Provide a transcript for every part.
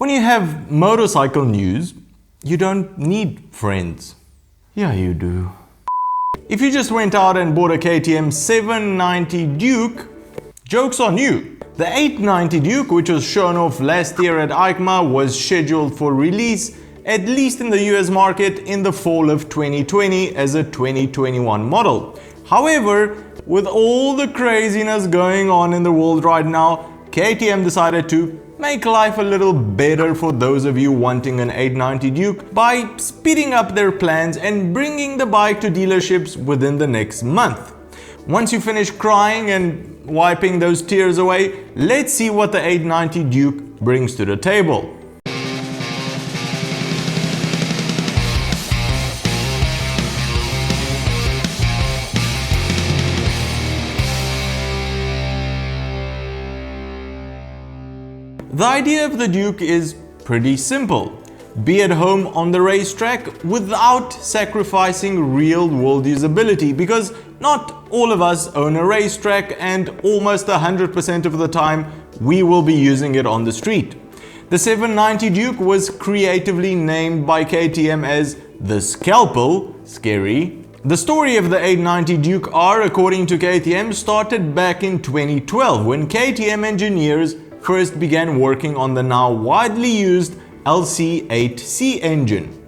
When you have motorcycle news, you don't need friends. Yeah, you do. If you just went out and bought a KTM 790 Duke, joke's on you. The 890 Duke, which was shown off last year at EICMA, was scheduled for release, at least in the US market, in the fall of 2020 as a 2021 model. However, with all the craziness going on in the world right now, KTM decided to make life a little better for those of you wanting an 890 Duke by speeding up their plans and bringing the bike to dealerships within the next month. Once you finish crying and wiping those tears away, let's see what the 890 Duke brings to the table. The idea of the Duke is pretty simple. Be at home on the racetrack without sacrificing real-world usability, because not all of us own a racetrack and almost 100% of the time we will be using it on the street. The 790 Duke was creatively named by KTM as the Scalpel, scary. The story of the 890 Duke R, according to KTM, started back in 2012 when KTM engineers first began working on the now widely used LC8C engine.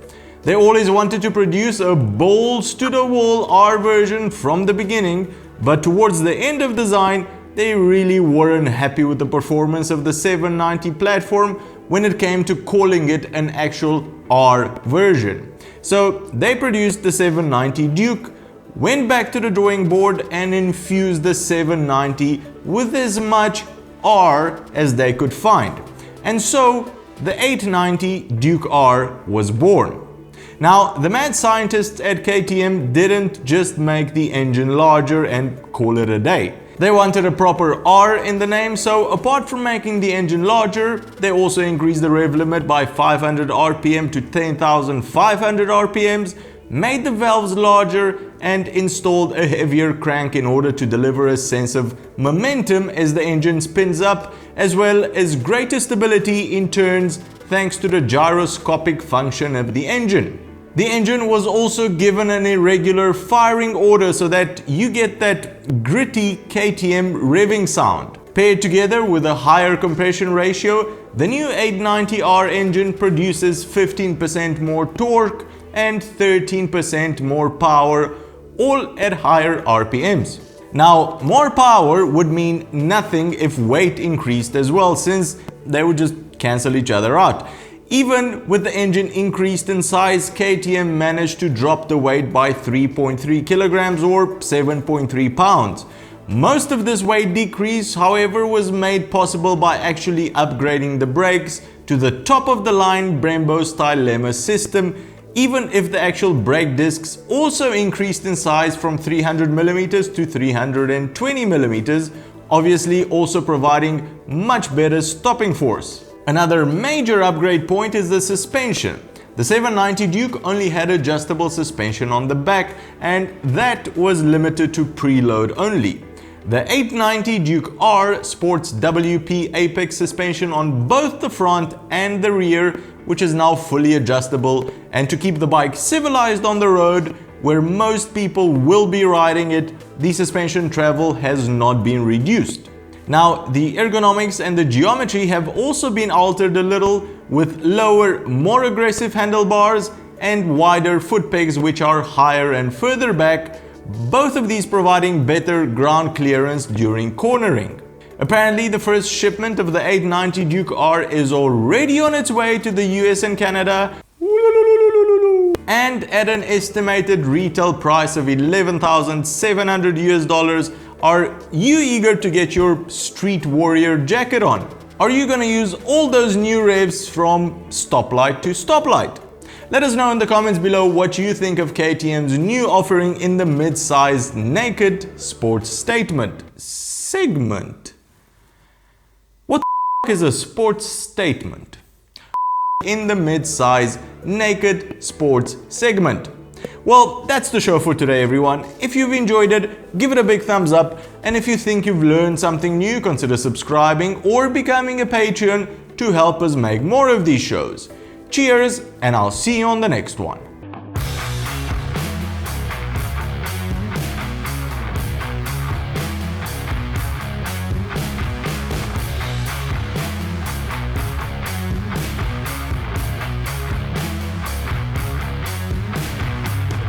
They always wanted to produce a balls-to-the-wall R version from the beginning, but towards the end of design, they really weren't happy with the performance of the 790 platform when it came to calling it an actual R version. So they produced the 790 Duke, went back to the drawing board and infused the 790 with as much R as they could find. And so the 890 Duke R was born. Now, the mad scientists at KTM didn't just make the engine larger and call it a day. They wanted a proper R in the name, so apart from making the engine larger, they also increased the rev limit by 500 RPM to 10,500 RPMs, made the valves larger and installed a heavier crank in order to deliver a sense of momentum as the engine spins up, as well as greater stability in turns thanks to the gyroscopic function of the engine. The engine was also given an irregular firing order so that you get that gritty KTM revving sound. Paired together with a higher compression ratio, the new 890R engine produces 15% more torque and 13% more power, all at higher RPMs. Now, more power would mean nothing if weight increased as well, since they would just cancel each other out. Even with the engine increased in size, KTM managed to drop the weight by 3.3 kilograms or 7.3 pounds. Most of this weight decrease, however, was made possible by actually upgrading the brakes to the top-of-the-line Brembo-style Lemma system, even if the actual brake discs also increased in size from 300mm to 320mm, obviously also providing much better stopping force. Another major upgrade point is the suspension. The 790 Duke only had adjustable suspension on the back, and that was limited to preload only. The 890 Duke R sports WP Apex suspension on both the front and the rear, which is now fully adjustable, and to keep the bike civilized on the road, where most people will be riding it, the suspension travel has not been reduced. Now, the ergonomics and the geometry have also been altered a little, with lower, more aggressive handlebars and wider foot pegs which are higher and further back, both of these providing better ground clearance during cornering. Apparently, the first shipment of the 890 Duke R is already on its way to the US and Canada, and at an estimated retail price of $11,700 US. Are you eager to get your Street Warrior jacket on? Are you gonna use all those new revs from stoplight to stoplight? Let us know in the comments below what you think of KTM's new offering in the mid-size naked sports segment. What the is a sports statement? In the mid-size naked sports segment. Well, that's the show for today, everyone. If you've enjoyed it, give it a big thumbs up, and if you think you've learned something new, consider subscribing or becoming a Patreon to help us make more of these shows. Cheers, and I'll see you on the next one.